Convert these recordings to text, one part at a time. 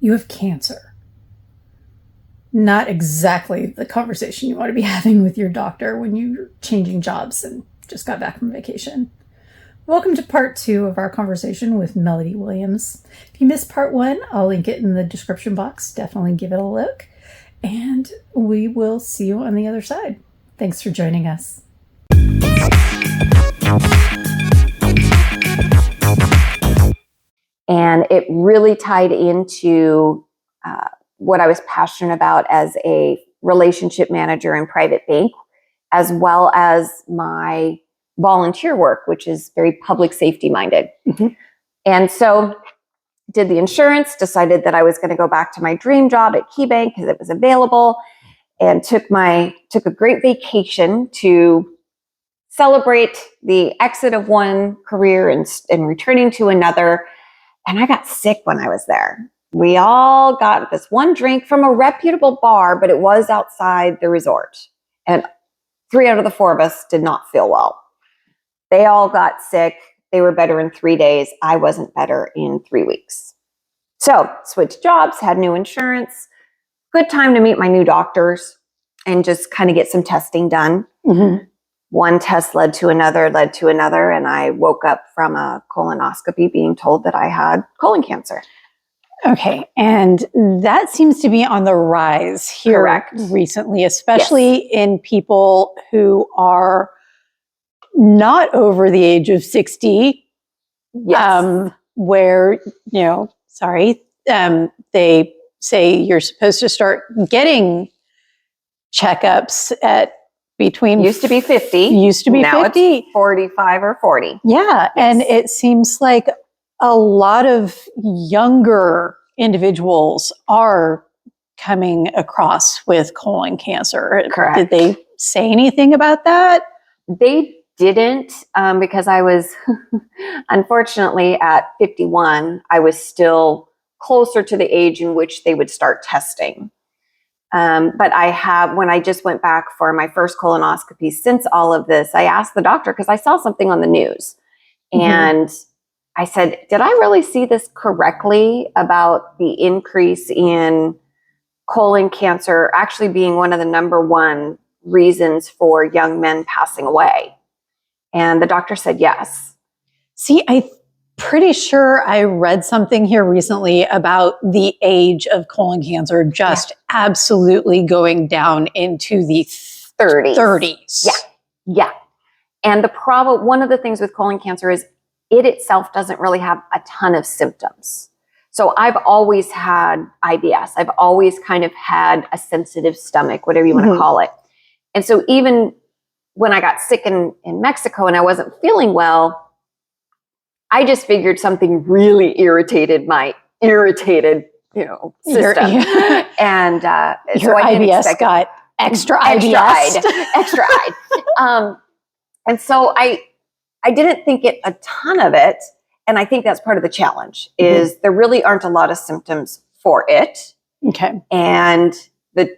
You have cancer. Not exactly the conversation you want to be having with your doctor when you're changing jobs and just got back from vacation. Welcome to part 2 of our conversation with Melody Williams. If you missed part 1, I'll link it in the description box. Definitely give it a look. And we will see you on the other side. Thanks for joining us. And it really tied into what I was passionate about as a relationship manager in private bank, as well as my volunteer work, which is very public safety minded. Mm-hmm. And so did the insurance, decided that I was going to go back to my dream job at KeyBank because it was available, and took a great vacation to celebrate the exit of one career and returning to another. And I got sick when I was there. We all got this one drink from a reputable bar, but it was outside the resort. And 3 out of the 4 of us did not feel well. They all got sick. They were better in 3 days. I wasn't better in 3 weeks. So switched jobs, had new insurance. Good time to meet my new doctors and just kind of get some testing done. Mm-hmm. One test led to another, and I woke up from a colonoscopy being told that I had colon cancer. Okay, and that seems to be on the rise here Correct. Recently, especially in people who are not over the age of 60, where, they say you're supposed to start getting checkups at between... Used to be 50. Now 50. It's 45 or 40. Yeah, yes. And it seems like a lot of younger individuals are coming across with colon cancer. Correct. Did they say anything about that? They didn't, because I was, unfortunately, at 51, I was still closer to the age in which they would start testing. But when I just went back for my first colonoscopy since all of this, I asked the doctor, because I saw something on the news, and I said, did I really see this correctly about the increase in colon cancer actually being one of the number 1 reasons for young men passing away? And the doctor said yes. See, I'm pretty sure I read something here recently about the age of colon cancer just absolutely going down into the 30s. Yeah. And one of the things with colon cancer is it itself doesn't really have a ton of symptoms. So I've always had IBS. I've always kind of had a sensitive stomach, whatever you want to call it. And so even when I got sick in Mexico and I wasn't feeling well, I just figured something really irritated my system. And your IBS got extra IBS. Extra-eyed. And so I didn't think a ton of it. And I think that's part of the challenge is there really aren't a lot of symptoms for it. Okay. And the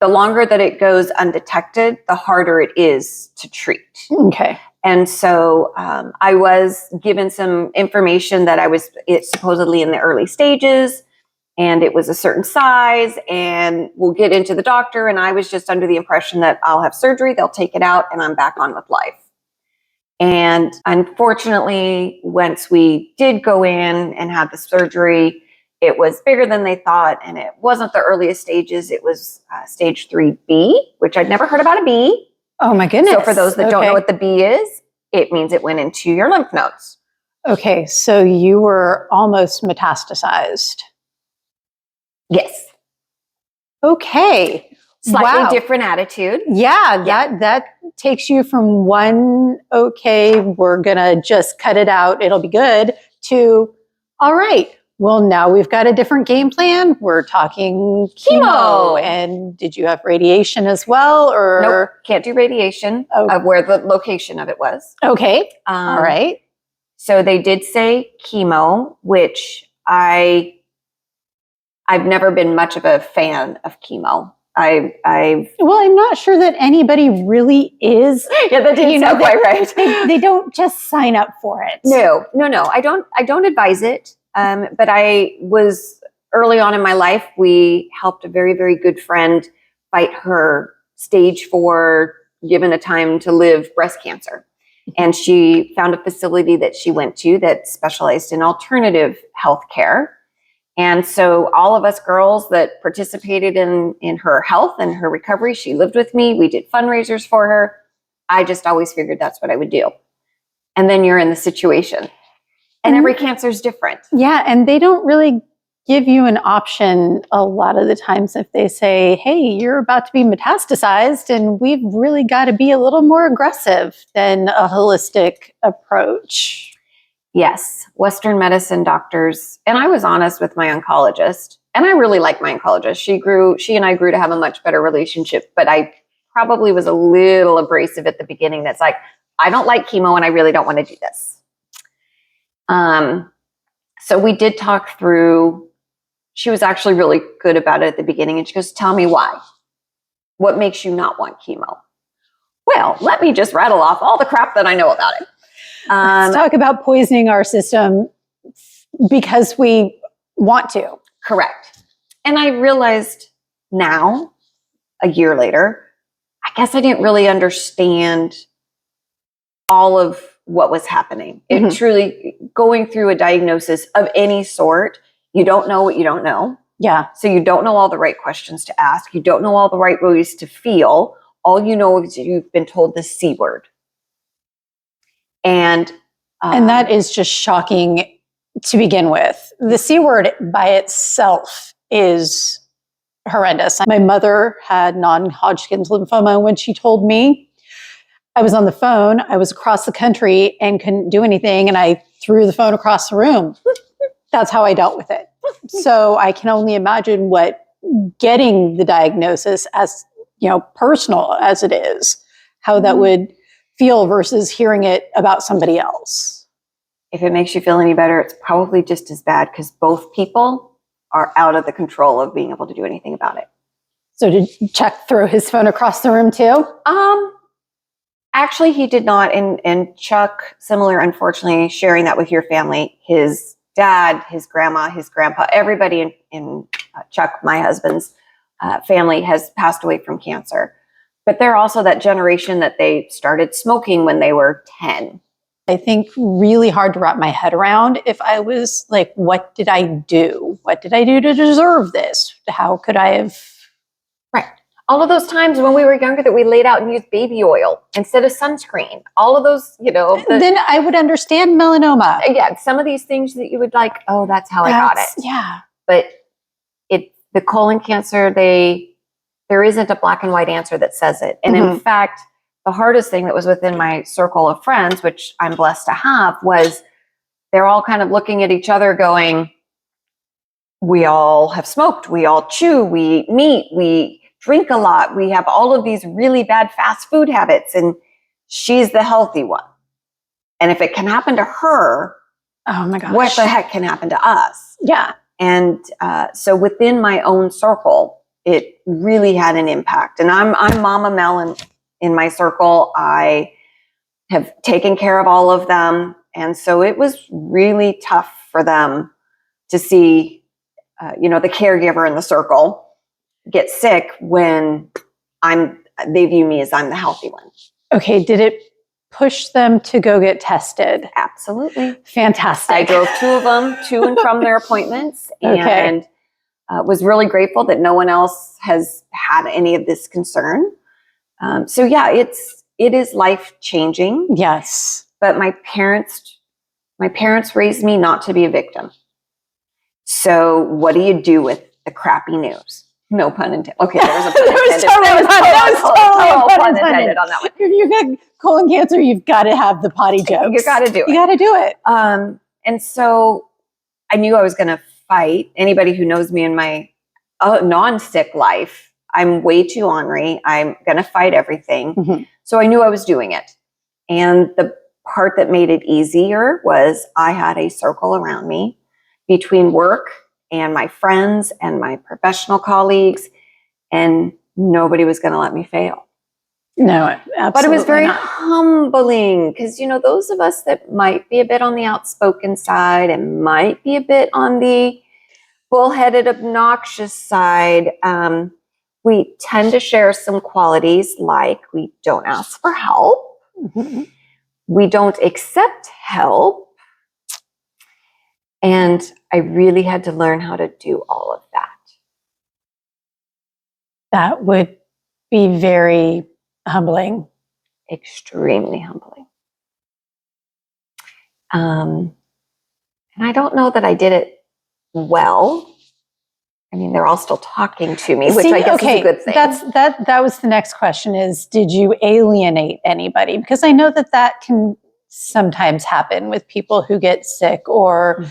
longer that it goes undetected, the harder it is to treat. Okay. And so I was given some information that it's supposedly in the early stages, and it was a certain size, and we'll get into the doctor. And I was just under the impression that I'll have surgery, they'll take it out, and I'm back on with life. And unfortunately, once we did go in and have the surgery, it was bigger than they thought, and it wasn't the earliest stages. It was stage 3B, which I'd never heard about a B. Oh my goodness. So for those that don't know what the B is, it means it went into your lymph nodes. Okay, so you were almost metastasized. Yes. Okay. Slightly different attitude. Yeah, that takes you from one, okay, we're going to just cut it out, it'll be good, to, all right, well, now we've got a different game plan. We're talking chemo. And did you have radiation as well? Or nope, can't do radiation of where the location of it was. Okay, all right. So they did say chemo, which I've never been much of a fan of chemo. Well, I'm not sure that anybody really is. Yeah, that didn't sound quite right. They don't just sign up for it. No. I don't advise it. But I was early on in my life, we helped a very, very good friend fight her stage 4, given a time to live, breast cancer. And she found a facility that she went to that specialized in alternative health care. And so all of us girls that participated in her health and her recovery, she lived with me. We did fundraisers for her. I just always figured that's what I would do. And then you're in the situation. And every cancer is different. Yeah, and they don't really give you an option a lot of the times if they say, hey, you're about to be metastasized and we've really got to be a little more aggressive than a holistic approach. Yes, Western medicine doctors, and I was honest with my oncologist, and I really like my oncologist. She and I grew to have a much better relationship, but I probably was a little abrasive at the beginning. That's like, I don't like chemo and I really don't want to do this. So we did talk through, she was actually really good about it at the beginning, and she goes, tell me why. What makes you not want chemo? Well, let me just rattle off all the crap that I know about it. Let's talk about poisoning our system because we want to. Correct. And I realized now, a year later, I guess I didn't really understand all of what was happening. It truly, going through a diagnosis of any sort, you don't know what you don't know. Yeah. So you don't know all the right questions to ask. You don't know all the right ways to feel. All you know is you've been told the C word. And that is just shocking to begin with. The C word by itself is horrendous. My mother had non-Hodgkin's lymphoma. When she told me, I was on the phone, I was across the country and couldn't do anything, and I threw the phone across the room. That's how I dealt with it. So I can only imagine what getting the diagnosis, as personal as it is, how that would feel versus hearing it about somebody else. If it makes you feel any better, it's probably just as bad because both people are out of the control of being able to do anything about it. So did Chuck throw his phone across the room too? Actually, he did not. And Chuck, similar, unfortunately, sharing that with your family, his dad, his grandma, his grandpa, everybody in Chuck, my husband's family has passed away from cancer. But they're also that generation that they started smoking when they were 10. I think really hard to wrap my head around if I was like, what did I do? What did I do to deserve this? How could I have? Right. All of those times when we were younger that we laid out and used baby oil instead of sunscreen. All of those, then I would understand melanoma. Yeah, some of these things that you would like, oh, that's how I got it. Yeah. But the colon cancer, there isn't a black and white answer that says it. And in fact, the hardest thing that was within my circle of friends, which I'm blessed to have, was they're all kind of looking at each other going, we all have smoked, we all chew, we eat meat, we drink a lot, we have all of these really bad fast food habits, and she's the healthy one. And if it can happen to her, oh my gosh, what the heck can happen to us? Yeah. And so within my own circle, it really had an impact. And I'm Mama Mel in my circle. I have taken care of all of them. And so it was really tough for them to see, the caregiver in the circle get sick when they view me as I'm the healthy one. Okay. Did it push them to go get tested? Absolutely. Fantastic. I drove 2 of them to and from their appointments, and was really grateful that no one else has had any of this concern. So yeah, it is life changing. Yes. But my parents raised me not to be a victim. So what do you do with the crappy news? No pun intended. Okay, there was a pun intended. There was totally a pun intended on that one. If you got colon cancer, you've got to have the potty jokes. You got to do it. You got to do it. And so I knew I was going to fight. Anybody who knows me in my non-sick life, I'm way too ornery. I'm going to fight everything. So I knew I was doing it. And the part that made it easier was I had a circle around me between work and my friends and my professional colleagues, and nobody was going to let me fail. No, absolutely. But it was very not. humbling because, those of us that might be a bit on the outspoken side and might be a bit on the bullheaded, obnoxious side, we tend to share some qualities like we don't ask for help. Mm-hmm. We don't accept help. And I really had to learn how to do all of that. That would be very humbling. Extremely humbling. And I don't know that I did it well. I mean, they're all still talking to me, which I guess is a good thing. That was the next question is, did you alienate anybody? Because I know that can sometimes happen with people who get sick or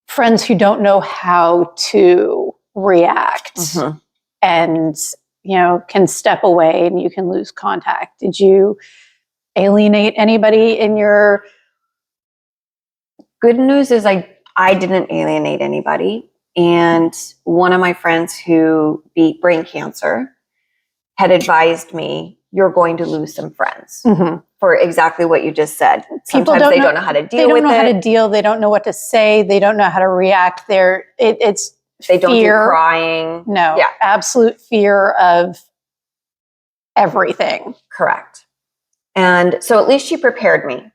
friends who don't know how to react and, can step away and you can lose contact. Did you alienate anybody in your... Good news is I didn't alienate anybody. And one of my friends who beat brain cancer had advised me, you're going to lose some friends for exactly what you just said. Sometimes they don't know how to deal with it. They don't know how to deal. They don't know what to say. They don't know how to react. It's they don't do crying. No, absolute fear of everything. Correct. And so at least she prepared me.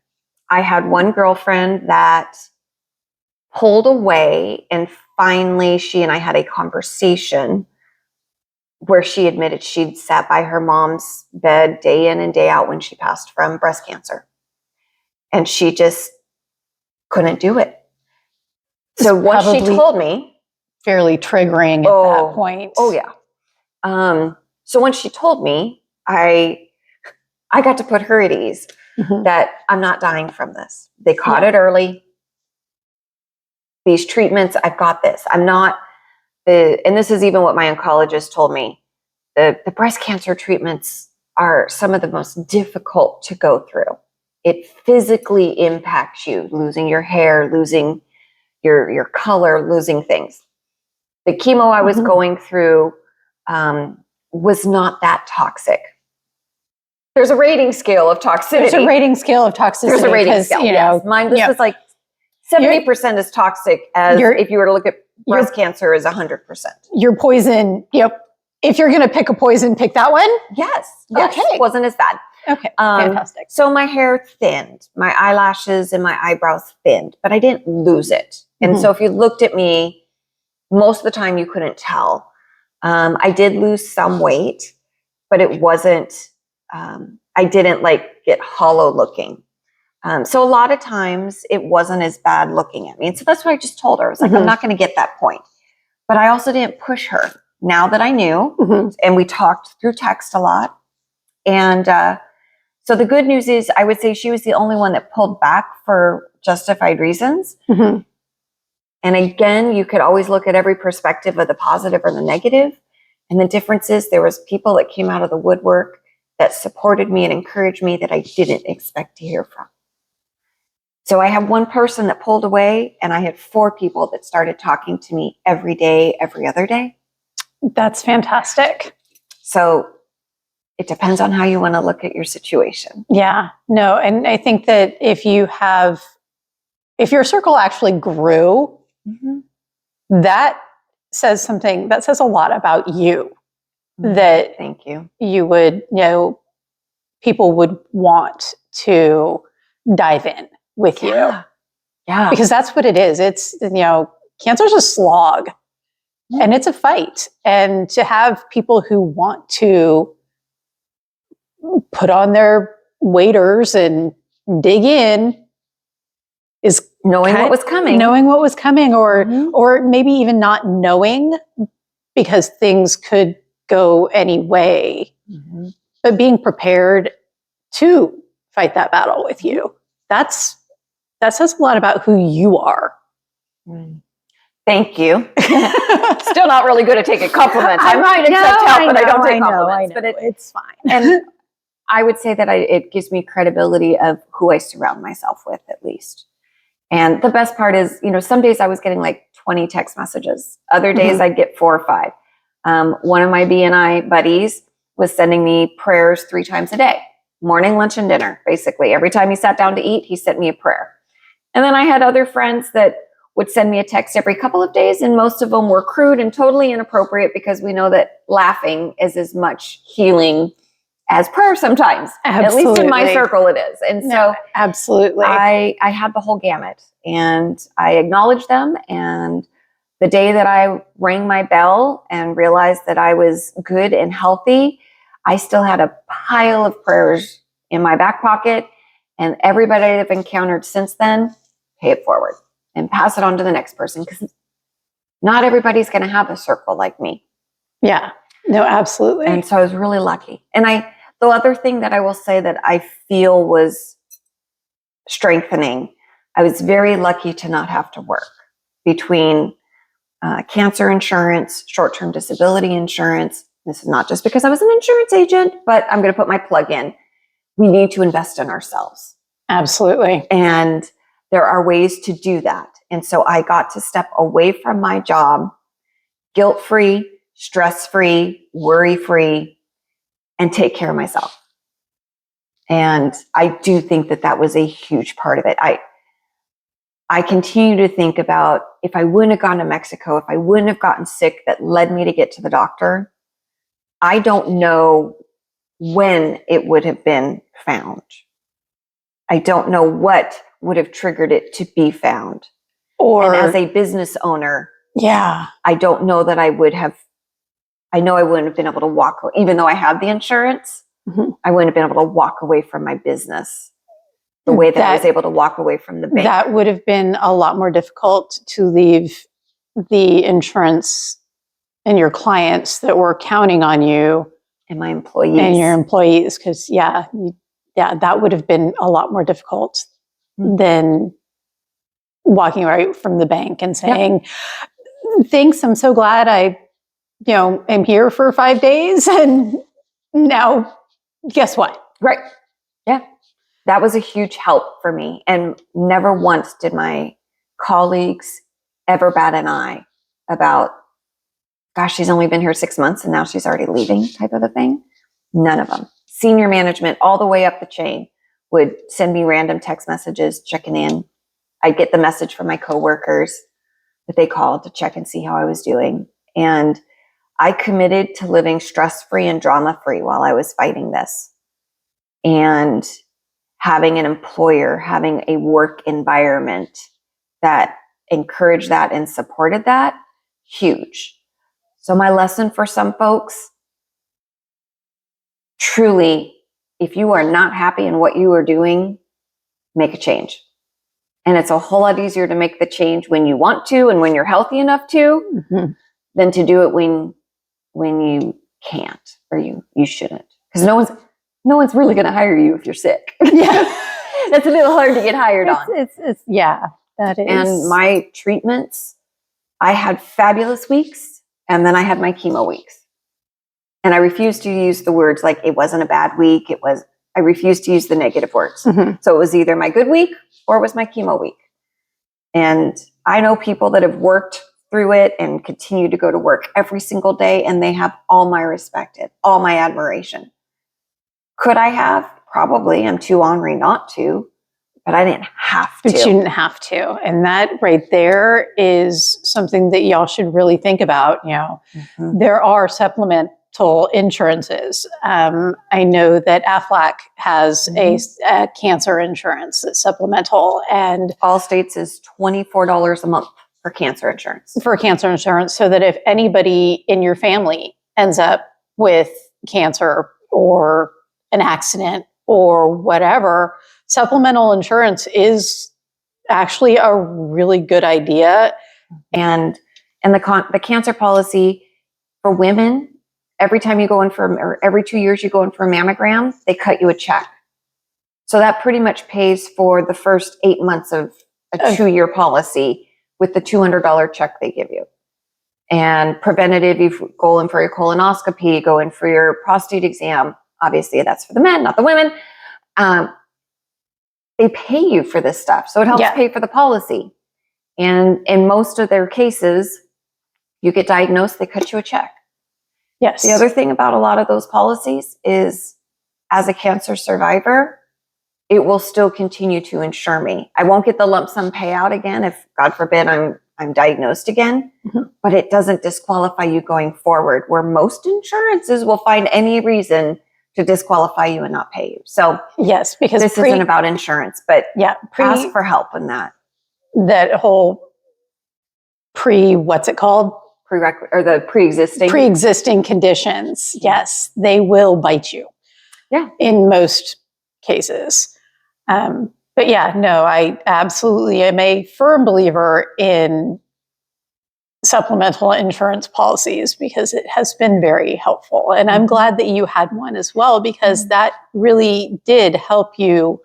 I had one girlfriend that pulled away, and finally she and I had a conversation where she admitted she'd sat by her mom's bed day in and day out when she passed from breast cancer. And she just couldn't do it. So what she told me... Fairly triggering at that point. Oh, yeah. So when she told me, I got to put her at ease that I'm not dying from this. They caught it early. These treatments, I've got this. I'm not... and this is even what my oncologist told me. The breast cancer treatments are some of the most difficult to go through. It physically impacts you, losing your hair, losing your color, losing things. The chemo I was going through was not that toxic. There's a rating scale of toxicity. There's a rating scale of toxicity. There's a rating scale. Yes. Mine, this was like 70% as toxic as if you were to look at breast cancer is 100%. Your poison, if you're going to pick a poison, pick that one? Yes. Okay. It wasn't as bad. Okay. Fantastic. So my hair thinned, my eyelashes and my eyebrows thinned, but I didn't lose it. And so if you looked at me, most of the time you couldn't tell. I did lose some weight, but it wasn't, I didn't get hollow looking. So a lot of times it wasn't as bad looking at me. And so that's what I just told her. I was like, I'm not going to get that point. But I also didn't push her now that I knew. And we talked through text a lot. And so the good news is I would say she was the only one that pulled back for justified reasons. And again, you could always look at every perspective of the positive or the negative. And the difference is there was people that came out of the woodwork that supported me and encouraged me that I didn't expect to hear from. So I have one person that pulled away, and I had 4 people that started talking to me every day, every other day. That's fantastic. So it depends on how you want to look at your situation. Yeah, no. And I think that if your circle actually grew, that says something, that says a lot about you. That thank you. You would, people would want to dive in with you. Yeah. Because that's what it is. It's, cancer's a slog and it's a fight. And to have people who want to put on their waders and dig in is knowing what was coming, or maybe even not knowing because things could go any way, but being prepared to fight that battle with you. That says a lot about who you are. Thank you. Still not really good at taking compliments. I might accept help, but I don't take compliments. But it's fine. And I would say that it gives me credibility of who I surround myself with, at least. And the best part is, some days I was getting 20 text messages. Other days I'd get 4 or 5. One of my BNI buddies was sending me prayers 3 times a day, morning, lunch, and dinner. Basically, every time he sat down to eat, he sent me a prayer. And then I had other friends that would send me a text every couple of days, and most of them were crude and totally inappropriate, because we know that laughing is as much healing as prayer sometimes. Absolutely. At least in my circle it is. And so absolutely. I had the whole gamut, and I acknowledged them. And the day that I rang my bell and realized that I was good and healthy, I still had a pile of prayers in my back pocket. And everybody I've encountered since then, pay it forward and pass it on to the next person, because not everybody's going to have a circle like me. Yeah, no, absolutely. And so I was really lucky. And the other thing that I will say that I feel was strengthening, I was very lucky to not have to work between cancer insurance, short-term disability insurance. This is not just because I was an insurance agent, but I'm going to put my plug in. We need to invest in ourselves. Absolutely. And there are ways to do that. And so I got to step away from my job, guilt-free, stress-free, worry-free, and take care of myself. And I do think that that was a huge part of it. I continue to think about, if I wouldn't have gone to Mexico, if I wouldn't have gotten sick that led me to get to the doctor, I don't know when it would have been found. I don't know what would have triggered it to be found. Or, and as a business owner, yeah, I don't know that I would have, I know I wouldn't have been able to walk, even though I had the insurance, I wouldn't have been able to walk away from my business the way that I was able to walk away from the bank. That would have been a lot more difficult to leave the insurance and your clients that were counting on you and my employees and your employees. Because that would have been a lot more difficult than walking right from the bank and saying, thanks, I'm so glad I, am here for 5 days. And now guess what? Right. Yeah. That was a huge help for me. And never once did my colleagues ever bat an eye about, gosh, she's only been here 6 months and now she's already leaving, type of a thing. None of them. Senior management all the way up the chain would send me random text messages checking in. I'd get the message from my coworkers that they called to check and see how I was doing. And I committed to living stress-free and drama-free while I was fighting this. And having an employer, having a work environment that encouraged that and supported that, huge. So my lesson for some folks, truly, if you are not happy in what you are doing, make a change. And it's a whole lot easier to make the change when you want to and when you're healthy enough to, than to do it when you can't or you shouldn't. Because no one's really going to hire you if you're sick. Yeah. That's a little hard to get hired on. It's that is. And my treatments, I had fabulous weeks, and then I had my chemo weeks. And I refused to use the words like it wasn't a bad week. I refused to use the negative words. So it was either my good week or it was my chemo week. And I know people that have worked through it and continue to go to work every single day, and they have all my respect, all my admiration. Could I have? Probably. I'm too ornery not to, but I didn't have to. But you didn't have to. And that right there is something that y'all should really think about. There are supplemental insurances. I know that Aflac has a cancer insurance that's supplemental, and all states is $24 a month for cancer insurance. So that if anybody in your family ends up with cancer or an accident or whatever, supplemental insurance is actually a really good idea. And the cancer policy for women, every time you go in or every 2 years you go in for a mammogram, they cut you a check. So that pretty much pays for the first 8 months of a 2-year policy with the $200 check they give you. And preventative, you go in for your colonoscopy, go in for your prostate exam. Obviously, that's for the men, not the women. They pay you for this stuff. So it helps pay for the policy. And in most of their cases, you get diagnosed, they cut you a check. Yes. The other thing about a lot of those policies is, as a cancer survivor, it will still continue to insure me. I won't get the lump sum payout again if, God forbid, I'm diagnosed again, but it doesn't disqualify you going forward, where most insurances will find any reason to disqualify you and not pay you. So yes, because this isn't about insurance, but ask for help in that. That whole what's it called? The pre-existing conditions. Yes, they will bite you. Yeah. In most cases. But yeah, no, I absolutely am a firm believer in supplemental insurance policies because it has been very helpful. And I'm glad that you had one as well, because that really did help you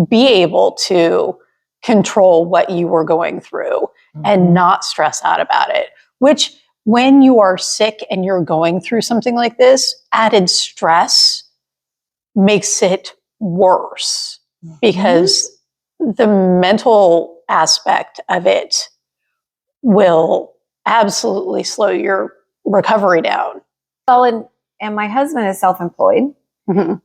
be able to control what you were going through and not stress out about it, which when you are sick and you're going through something like this, added stress makes it worse because the mental aspect of it will absolutely slow your recovery down. Well, and my husband is self-employed.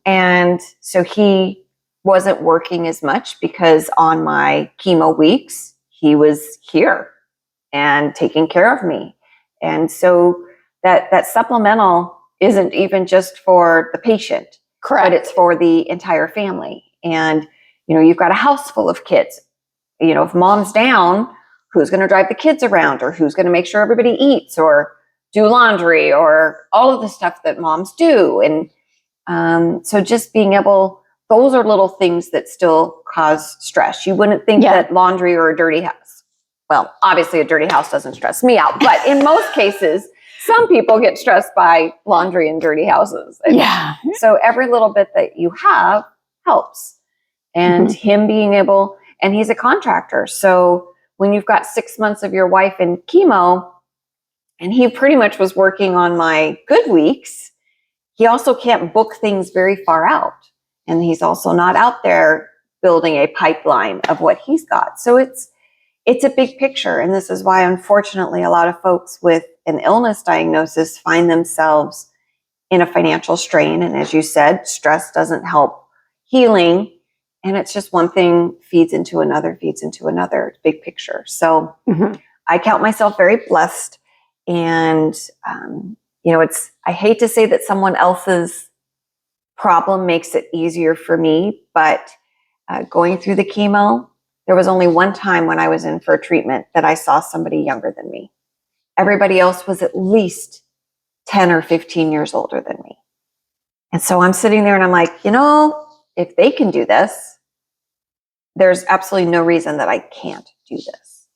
And so he wasn't working as much because on my chemo weeks, he was here and taking care of me. And so that supplemental isn't even just for the patient. Correct. But it's for the entire family. And, you've got a house full of kids. If mom's down, who's going to drive the kids around, or who's going to make sure everybody eats or do laundry or all of the stuff that moms do. And so just being able, those are little things that still cause stress. You wouldn't think that laundry or a dirty house. Well, obviously a dirty house doesn't stress me out, but in most cases, some people get stressed by laundry and dirty houses. And so every little bit that you have helps. And him being able, and he's a contractor. So when you've got 6 months of your wife in chemo, and he pretty much was working on my good weeks, he also can't book things very far out. And he's also not out there building a pipeline of what he's got. So it's a big picture. And this is why, unfortunately, a lot of folks with an illness diagnosis find themselves in a financial strain. And as you said, stress doesn't help healing. And it's just one thing feeds into another, big picture. So I count myself very blessed. And, I hate to say that someone else's problem makes it easier for me, but going through the chemo, there was only one time when I was in for treatment that I saw somebody younger than me. Everybody else was at least 10 or 15 years older than me. And so I'm sitting there and I'm like, if they can do this, there's absolutely no reason that I can't do this.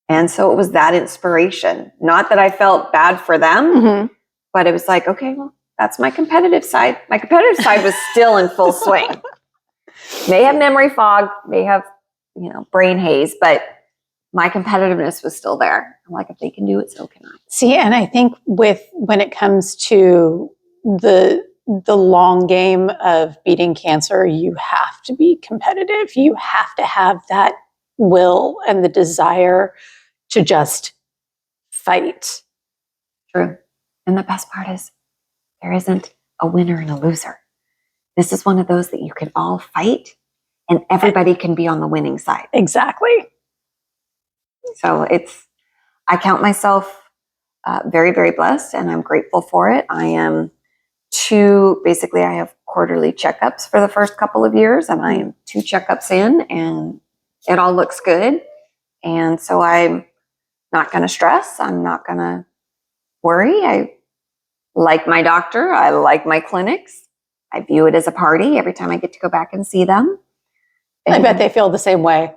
And so it was that inspiration. Not that I felt bad for them, but it was like, okay, well, that's my competitive side. My competitive side was still in full swing. May have memory fog, may have, brain haze, but my competitiveness was still there. I'm like, if they can do it, so can I. See, and I think when it comes to the long game of beating cancer, you have to be competitive. You have to have that will and the desire to just fight. True. And the best part is there isn't a winner and a loser. This is one of those that you can all fight and everybody can be on the winning side. Exactly. So I count myself very, very blessed, and I'm grateful for it. I am I have quarterly checkups for the first couple of years, and I am 2 checkups in, and it all looks good. And so I'm not going to stress. I'm not going to worry. I like my doctor. I like my clinics. I view it as a party every time I get to go back and see them. And I bet they feel the same way.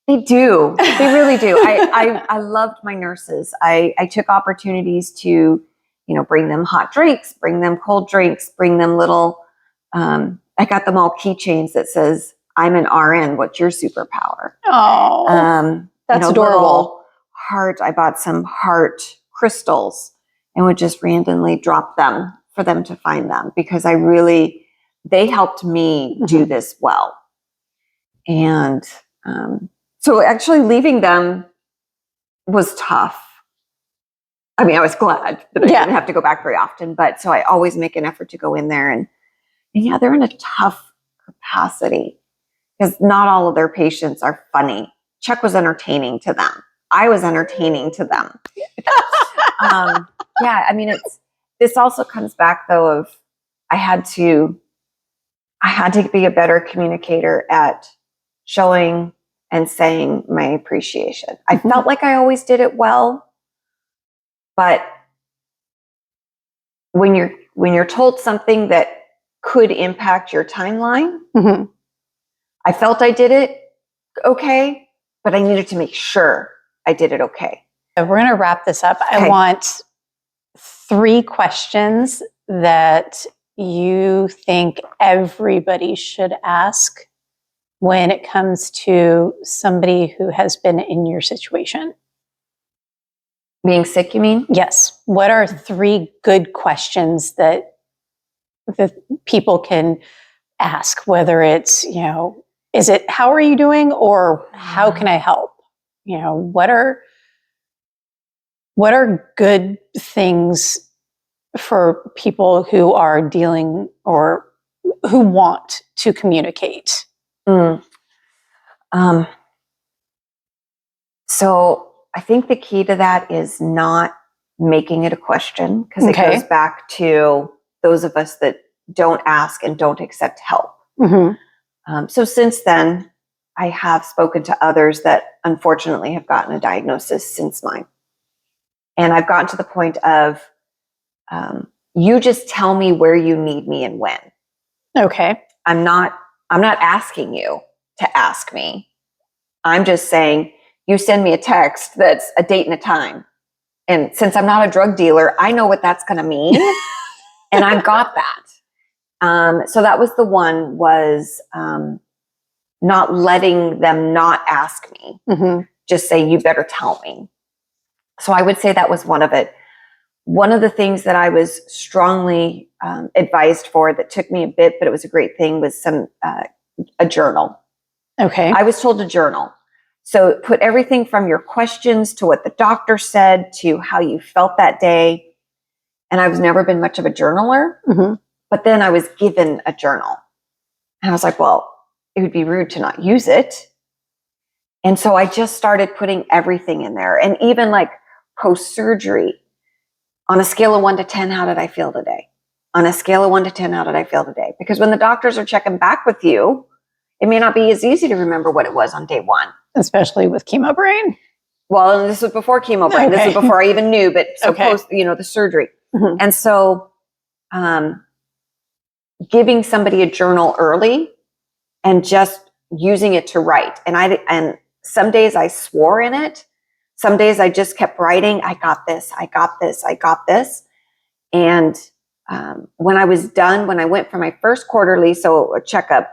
They do. They really do. I loved my nurses. I took opportunities to, bring them hot drinks, bring them cold drinks, bring them little, I got them all keychains that says, I'm an RN. What's your superpower? Oh, that's adorable. Heart. I bought some heart crystals and would just randomly drop them for them to find them, because they helped me do this well. And, so actually leaving them was tough. I mean, I was glad that I didn't have to go back very often, but so I always make an effort to go in there and yeah, they're in a tough capacity because not all of their patients are funny. Chuck was entertaining to them. I was entertaining to them. Yeah, I mean, this also comes back though of I had to be a better communicator at showing and saying my appreciation. I felt like I always did it well, but when you're told something that could impact your timeline, I felt I did it okay, but I needed to make sure I did it okay. We're going to wrap this up. Okay. I want 3 questions that you think everybody should ask when it comes to somebody who has been in your situation. Being sick, you mean? Yes. What are 3 good questions that the people can ask, whether it's, is it, how are you doing? Or how can I help? What are good things for people who are dealing or who want to communicate? So I think the key to that is not making it a question, because it goes back to those of us that don't ask and don't accept help. So since then, I have spoken to others that unfortunately have gotten a diagnosis since mine. And I've gotten to the point of, you just tell me where you need me and when. Okay. I'm not asking you to ask me. I'm just saying, you send me a text that's a date and a time. And since I'm not a drug dealer, I know what that's going to mean. And I've got that. So that was the one, was not letting them not ask me. Just say, you better tell me. So I would say that was one of it. One of the things that I was strongly advised for that took me a bit, but it was a great thing, was a journal. Okay. I was told to journal. So put everything from your questions to what the doctor said to how you felt that day. And I've never been much of a journaler, but then I was given a journal. And I was like, well, it would be rude to not use it. And so I just started putting everything in there. And even like post-surgery, on a scale of 1 to 10, how did I feel today? On a scale of 1 to 10, how did I feel today? Because when the doctors are checking back with you, it may not be as easy to remember what it was on day 1. Especially with chemo brain. Well, and this was before chemo brain. This was before I even knew, but so post, the surgery. And so giving somebody a journal early and just using it to write. And some days I swore in it. Some days I just kept writing, I got this, I got this, I got this. And when I was done, when I went for my first quarterly, so a checkup,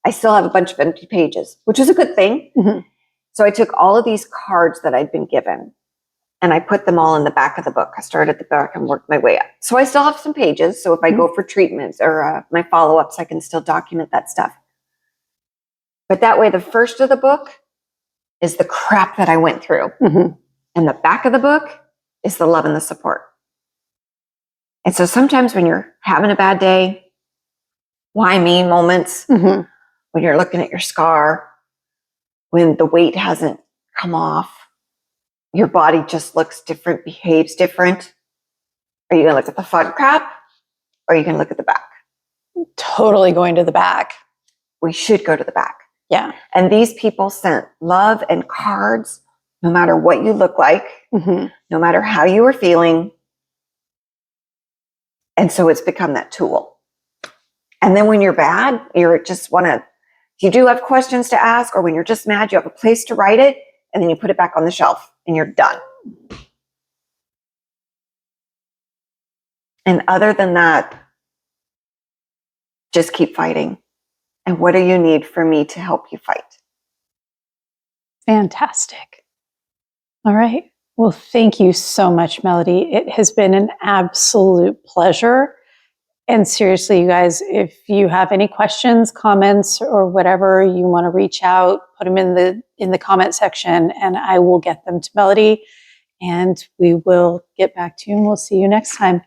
I still have a bunch of empty pages, which is a good thing. So I took all of these cards that I'd been given and I put them all in the back of the book. I started at the back and worked my way up. So I still have some pages. So if I go for treatments or my follow-ups, I can still document that stuff. But that way, the first of the book is the crap that I went through. And the back of the book is the love and the support. And so sometimes when you're having a bad day, why me moments, when you're looking at your scar, when the weight hasn't come off, your body just looks different, behaves different. Are you going to look at the front crap or are you going to look at the back? Totally going to the back. We should go to the back. Yeah. And these people sent love and cards, no matter what you look like, no matter how you were feeling. And so it's become that tool. And then when you're bad, you do have questions to ask, or when you're just mad, you have a place to write it, and then you put it back on the shelf and you're done. And other than that, just keep fighting. And what do you need for me to help you fight? Fantastic. All right. Well, thank you so much, Melody. It has been an absolute pleasure. And seriously, you guys, if you have any questions, comments, or whatever, you want to reach out, put them in the comment section and I will get them to Melody. and we will get back to you and we'll see you next time.